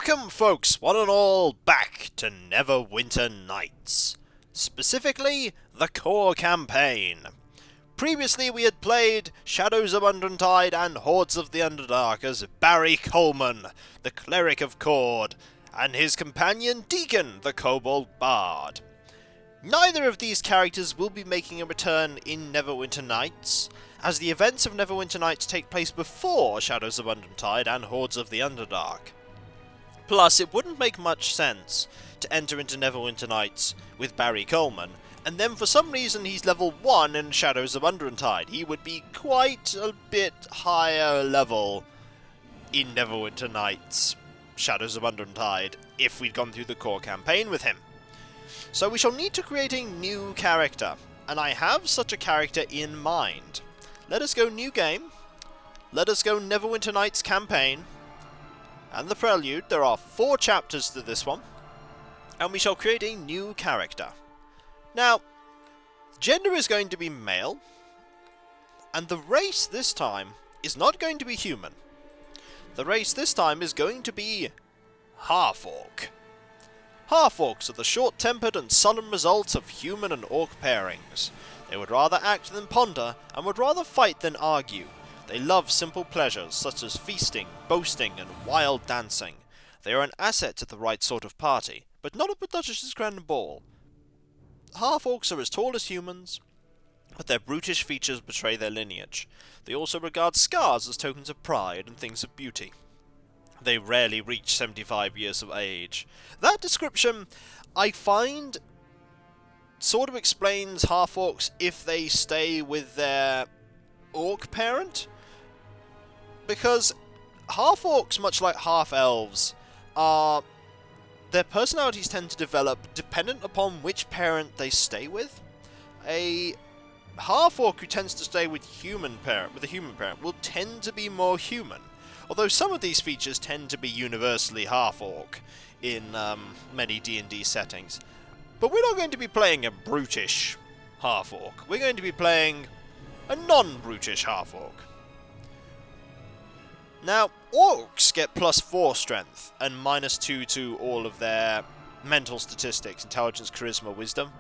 Welcome, folks, one and all, back to Neverwinter Nights. Specifically, the core campaign. Previously, we had played Shadows of Undrentide and Hordes of the Underdark as Barry Coleman, the Cleric of Cord, and his companion Deacon, the Kobold Bard. Neither of these characters will be making a return in Neverwinter Nights, as the events of Neverwinter Nights take place before Shadows of Undrentide and Hordes of the Underdark. Plus, it wouldn't make much sense to enter into Neverwinter Nights with Barry Coleman, and then for some reason he's level 1 in Shadows of Undrentide. He would be quite a bit higher level in Neverwinter Nights, Shadows of Undrentide, if we'd gone through the core campaign with him. So we shall need to create a new character, and I have such a character in mind. Let us go new game, let us go Neverwinter Nights campaign, and the prelude. There are 4 chapters to this one, and we shall create a new character. Now, gender is going to be male, and the race this time is not going to be human. The race this time is going to be half-orc. Half-orcs are the short-tempered and sullen result of human and orc pairings. They would rather act than ponder, and would rather fight than argue. They love simple pleasures, such as feasting, boasting, and wild dancing. They are an asset to the right sort of party, but not at the Duchess's grand ball. Half-orcs are as tall as humans, but their brutish features betray their lineage. They also regard scars as tokens of pride and things of beauty. They rarely reach 75 years of age. That description, I find, sort of explains half-orcs if they stay with their orc parent, because half-orcs, much like half-elves, their personalities tend to develop dependent upon which parent they stay with. A half-orc who tends to stay with a human parent will tend to be more human, although some of these features tend to be universally half-orc in many D&D settings. But we're not going to be playing a brutish half-orc. We're going to be playing a non-brutish half-orc. Now, orcs get +4 strength and -2 to all of their mental statistics, intelligence, charisma, wisdom.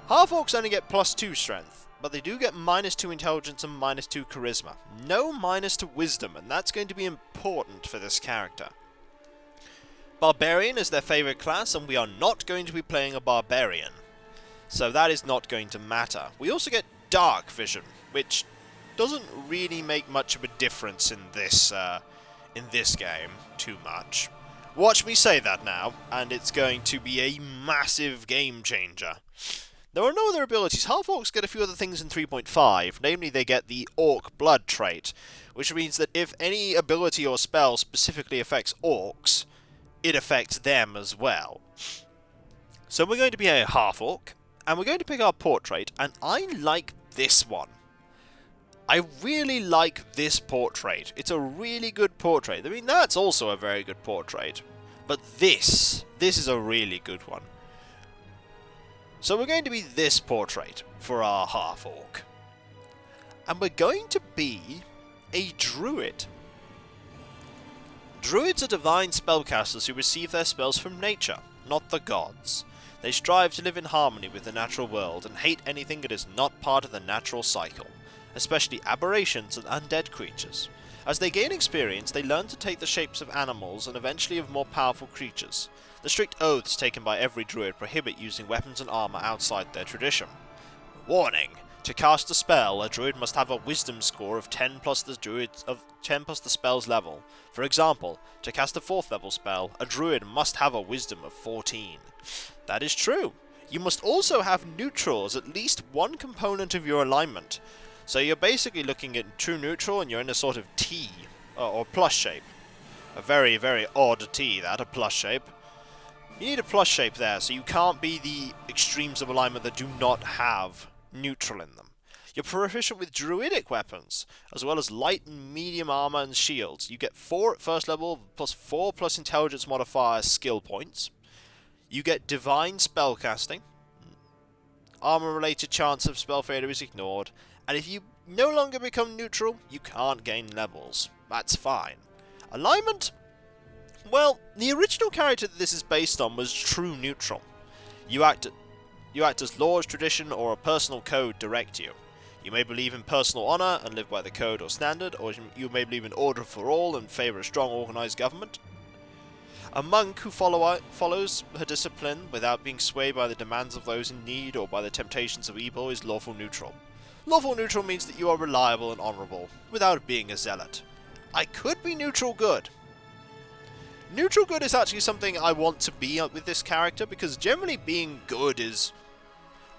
Half-orcs only get +2 strength, but they do get -2 intelligence and -2 charisma. No minus to wisdom, and that's going to be important for this character. Barbarian is their favourite class, and we are not going to be playing a barbarian, so that is not going to matter. We also get dark vision, which doesn't really make much of a difference in this game too much. Watch me say that now, and it's going to be a massive game changer. There are no other abilities. Half-orcs get a few other things in 3.5, namely they get the Orc Blood trait, which means that if any ability or spell specifically affects orcs, it affects them as well. So we're going to be a half-orc, and we're going to pick our portrait, and I like this one. I really like this portrait. It's a really good portrait. I mean, that's also a very good portrait. But this is a really good one. So we're going to be this portrait for our half-orc. And we're going to be a druid. Druids are divine spellcasters who receive their spells from nature, not the gods. They strive to live in harmony with the natural world and hate anything that is not part of the natural cycle, especially aberrations and undead creatures. As they gain experience, they learn to take the shapes of animals and eventually of more powerful creatures. The strict oaths taken by every druid prohibit using weapons and armor outside their tradition. Warning! To cast a spell, a druid must have a wisdom score of 10 plus the spell's level. For example, to cast a 4th level spell, a druid must have a wisdom of 14. That is true. You must also have neutral as at least one component of your alignment. So you're basically looking at true neutral, and you're in a sort of T, or plus shape. A very, very odd T, that, a plus shape. You need a plus shape there, so you can't be the extremes of alignment that do not have neutral in them. You're proficient with druidic weapons, as well as light and medium armor and shields. You get 4 at first level, +4 plus intelligence modifier skill points. You get divine spellcasting. Armor-related chance of spell failure is ignored. And if you no longer become neutral, you can't gain levels. That's fine. Alignment? Well, the original character that this is based on was true neutral. You act as laws, tradition, or a personal code direct you. You may believe in personal honour and live by the code or standard, or you may believe in order for all and favour a strong organised government. A monk who follows her discipline without being swayed by the demands of those in need or by the temptations of evil is lawful neutral. Lawful neutral means that you are reliable and honourable, without being a zealot. I could be neutral good. Neutral good is actually something I want to be with this character, because generally being good is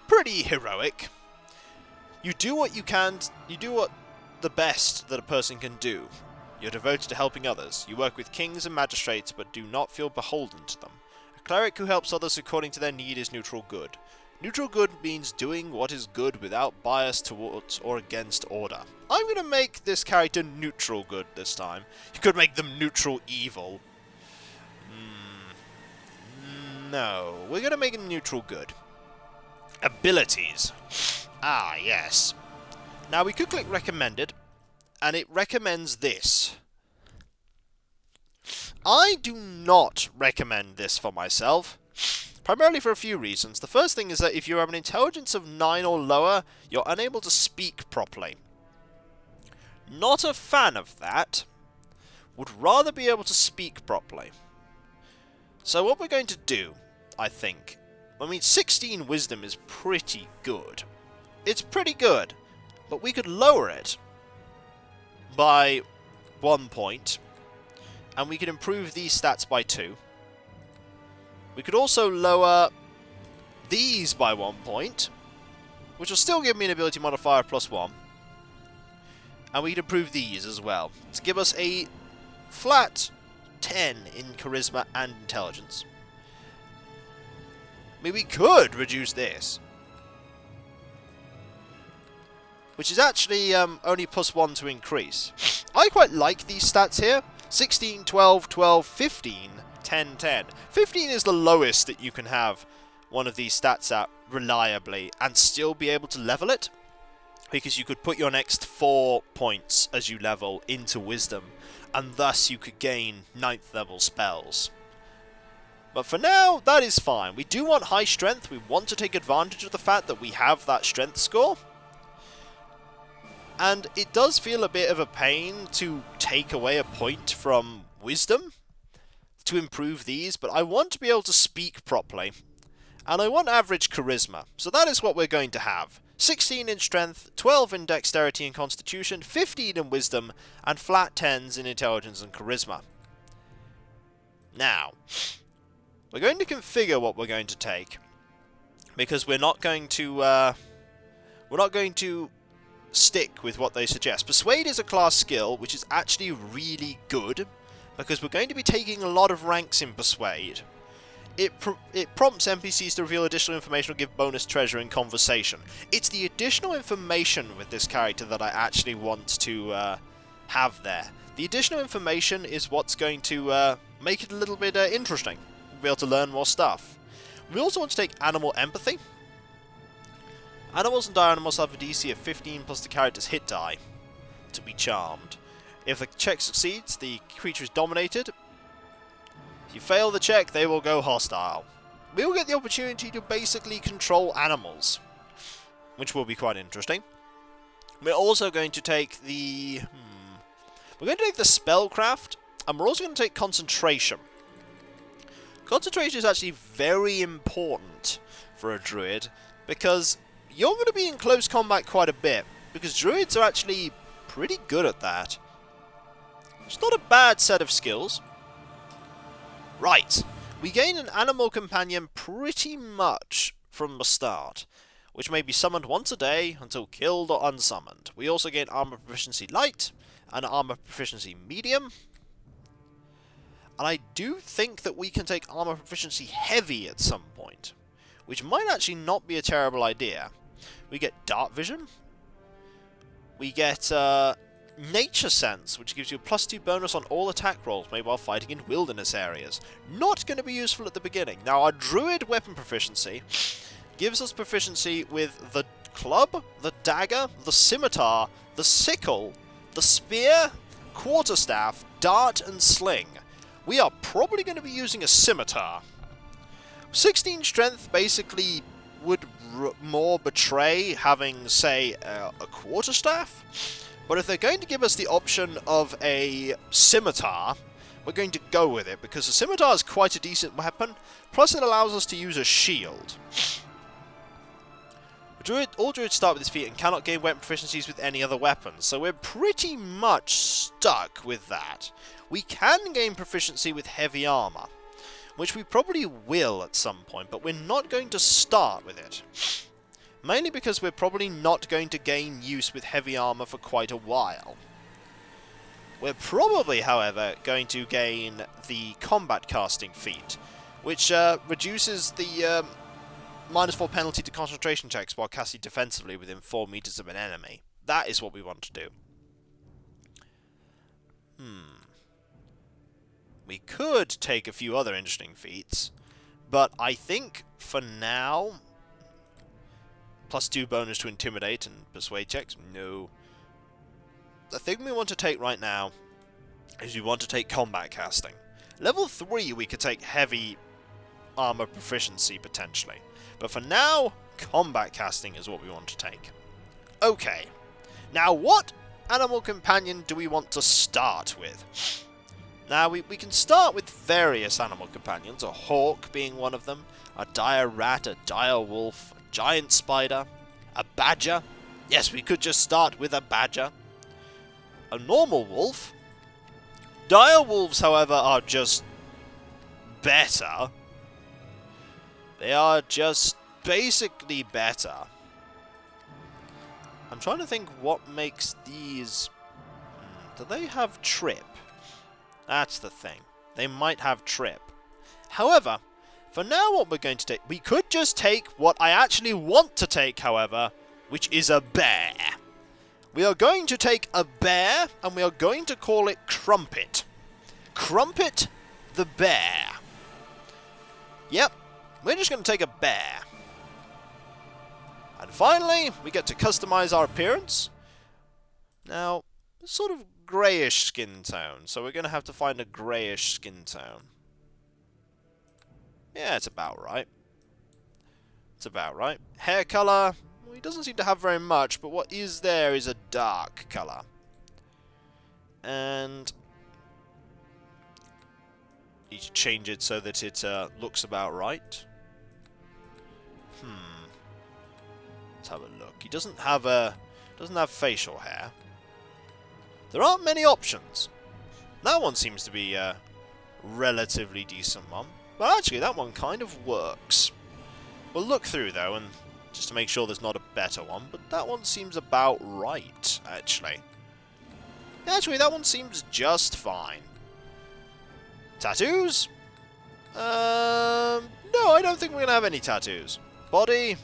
pretty heroic. You do what you can, you do what the best that a person can do. You're devoted to helping others. You work with kings and magistrates, but do not feel beholden to them. A cleric who helps others according to their need is neutral good. Neutral good means doing what is good without bias towards or against order. I'm going to make this character neutral good this time. You could make them neutral evil. No, we're going to make him neutral good. Abilities. Ah, yes. Now we could click recommended, and it recommends this. I do not recommend this for myself, primarily for a few reasons. The first thing is that if you have an intelligence of 9 or lower, you're unable to speak properly. Not a fan of that. Would rather be able to speak properly. So what we're going to do, I think, 16 wisdom is pretty good. It's pretty good, but we could lower it by 1 point, and we could improve these stats by 2. We could also lower these by 1 point, which will still give me an ability modifier of +1. And we could improve these as well, to give us a flat 10 in charisma and intelligence. I mean, we could reduce this, which is actually only +1 to increase. I quite like these stats here. 16, 12, 12, 15, 10, 10. 15 is the lowest that you can have one of these stats at reliably and still be able to level it, because you could put your next 4 points as you level into wisdom, and thus you could gain 9th level spells. But for now, that is fine. We do want high strength. We want to take advantage of the fact that we have that strength score. And it does feel a bit of a pain to take away a point from wisdom to improve these, but I want to be able to speak properly. And I want average charisma. So that is what we're going to have. 16 in strength, 12 in dexterity and constitution, 15 in wisdom, and flat 10s in intelligence and charisma. Now, we're going to configure what we're going to take, because we're not going to stick with what they suggest. Persuade is a class skill, which is actually really good, because we're going to be taking a lot of ranks in Persuade. It prompts NPCs to reveal additional information or give bonus treasure in conversation. It's the additional information with this character that I actually want to have there. The additional information is what's going to make it a little bit interesting. We'll be able to learn more stuff. We also want to take animal empathy. Animals and dire animals have a DC of 15 plus the character's hit die to be charmed. If the check succeeds, the creature is dominated. If you fail the check, they will go hostile. We will get the opportunity to basically control animals, which will be quite interesting. We're also going to take the... We're going to take the spellcraft, and we're also going to take concentration. Concentration is actually very important for a druid, because you're going to be in close combat quite a bit, because druids are actually pretty good at that. It's not a bad set of skills. Right, we gain an animal companion pretty much from the start, which may be summoned once a day until killed or unsummoned. We also gain armor proficiency light and armor proficiency medium. And I do think that we can take armor proficiency heavy at some point, which might actually not be a terrible idea. We get dark vision. We get nature sense, which gives you a +2 bonus on all attack rolls made while fighting in wilderness areas. Not going to be useful at the beginning. Now, our druid weapon proficiency gives us proficiency with the club, the dagger, the scimitar, the sickle, the spear, quarterstaff, dart, and sling. we are probably going to be using a scimitar. 16 strength basically would more betray having, say, a quarterstaff. But if they're going to give us the option of a scimitar, we're going to go with it, because the scimitar is quite a decent weapon, plus it allows us to use a shield. All druids start with this feat and cannot gain weapon proficiencies with any other weapons, so we're pretty much stuck with that. We can gain proficiency with heavy armor, which we probably will at some point, but we're not going to start with it. Mainly because we're probably not going to gain use with heavy armor for quite a while. We're probably, however, going to gain the combat casting feat, which reduces the -4 penalty to concentration checks while casting defensively within 4 meters of an enemy. That is what we want to do. We could take a few other interesting feats, but I think for now, +2 bonus to intimidate and persuade checks, no. The thing we want to take right now is we want to take combat casting. Level 3 we could take heavy armor proficiency potentially, but for now, combat casting is what we want to take. Okay, now what animal companion do we want to start with? Now, we can start with various animal companions, a hawk being one of them, a dire rat, a dire wolf, a giant spider, a badger. Yes, we could just start with a badger. A normal wolf. Dire wolves, however, are just better. They are just basically better. I'm trying to think what makes these... Do they have trip? That's the thing. They might have trip. However, for now what we're going to take... We could just take what I actually want to take, however, which is a bear. We are going to take a bear, and we are going to call it Crumpet. Crumpet the bear. Yep, we're just going to take a bear. And finally, we get to customize our appearance. Now, sort of greyish skin tone, so we're going to have to find a greyish skin tone. Yeah, it's about right. It's about right. Hair colour, well, he doesn't seem to have very much, but what is there is a dark colour. And need to change it so that it looks about right. Let's have a look. He doesn't have facial hair. There aren't many options. That one seems to be a relatively decent one. But actually, that one kind of works. We'll look through, though, and just to make sure there's not a better one. But that one seems about right, actually. Actually, that one seems just fine. Tattoos? No, I don't think we're going to have any tattoos. Body?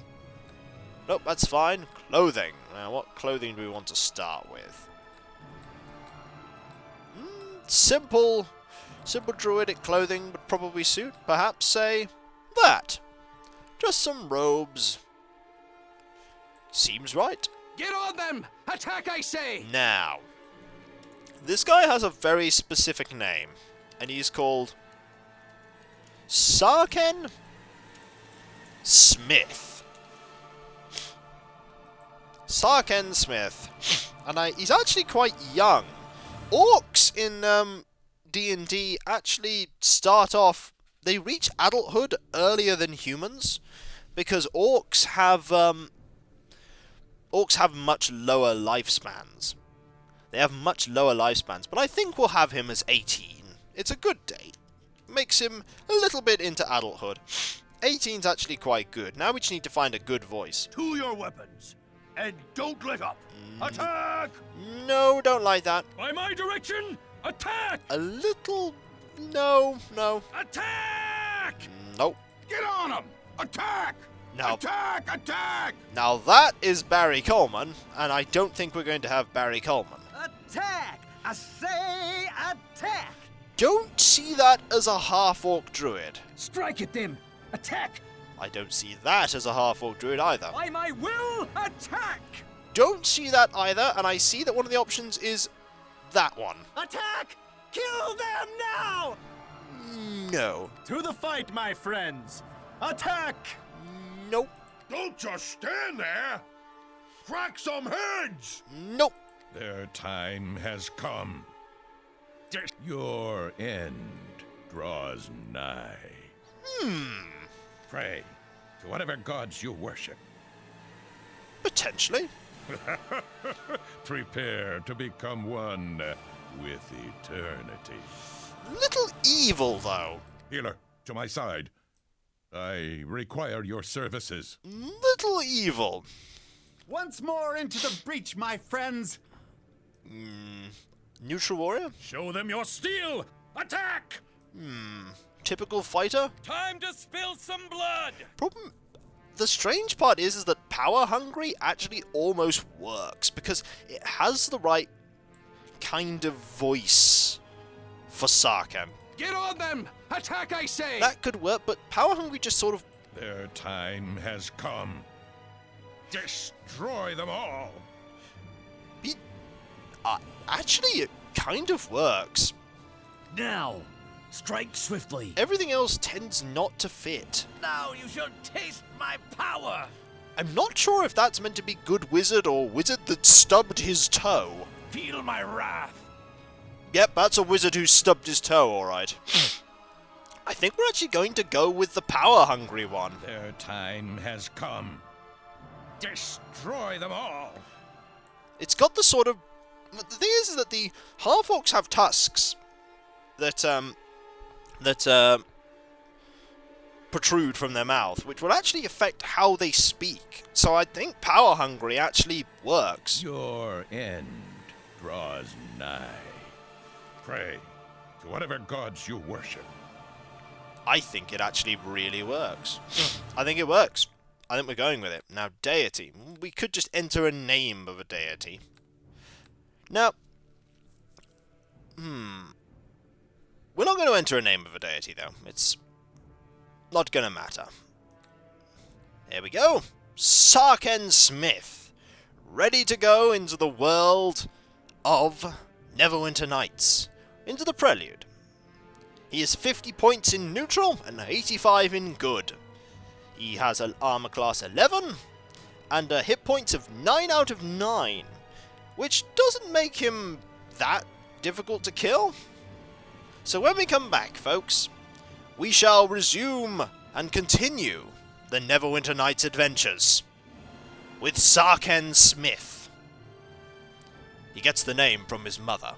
Nope, that's fine. Clothing. Now, what clothing do we want to start with? Simple druidic clothing would probably suit. Perhaps, say, that. Just some robes. Seems right. Get on them! Attack, I say! Now, this guy has a very specific name, and he's called Sar'ken Smith. Sar'ken Smith. And he's actually quite young. Orcs in D&D actually start off... They reach adulthood earlier than humans, because orcs have much lower lifespans. They have much lower lifespans, but I think we'll have him as 18. It's a good date. Makes him a little bit into adulthood. 18's actually quite good. Now we just need to find a good voice. To your weapons, and don't let up. Attack! No, don't like that. By my direction, attack! A little... No. Attack! Nope. Get on them! Attack! Now, Attack! Now that is Barry Coleman, and I don't think we're going to have Barry Coleman. Attack! I say attack! Don't see that as a half-orc druid. Strike at them! Attack! I don't see that as a half-orc druid either. By my will, attack! Don't see that either, and I see that one of the options is that one. Attack! Kill them now! no. To the fight, my friends! Attack! Nope. Don't just stand there! Crack some heads! Nope. Their time has come. Your end draws nigh. Pray to whatever gods you worship. Potentially. Prepare to become one with eternity. Little evil, though. Healer, to my side. I require your services. Little evil. Once more into the breach, my friends! Neutral warrior? Show them your steel! Attack! Typical fighter? Time to spill some blood! Problem. The strange part is that power hungry actually almost works because it has the right kind of voice for sar'ken. Get on them! Attack, I say! That could work, but power hungry just sort of. Their time has come. Destroy them all! Actually, it kind of works. Now, strike swiftly. Everything else tends not to fit. Now you shall taste my power. I'm not sure if that's meant to be good wizard or wizard that stubbed his toe. Feel my wrath. Yep, that's a wizard who stubbed his toe, alright. I think we're actually going to go with the power-hungry one. Their time has come. Destroy them all! It's got the sort of... The thing is that the half-orcs have tusks that protrude from their mouth, which will actually affect how they speak. So I think power-hungry actually works. Your end draws nigh. Pray to whatever gods you worship. I think it actually really works. I think it works. I think we're going with it. Now, deity. We could just enter a name of a deity. Now, we're not going to enter a name of a deity, though. It's not going to matter. There we go. Sar'ken Smith. Ready to go into the world of Neverwinter Nights. Into the prelude. He is 50 points in neutral and 85 in good. He has an armor class 11 and a hit points of 9 out of 9, which doesn't make him that difficult to kill. So when we come back, folks, we shall resume and continue the Neverwinter Nights adventures with Sar'ken Smith. He gets the name from his mother.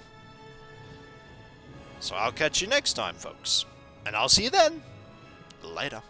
So I'll catch you next time, folks. And I'll see you then. Later.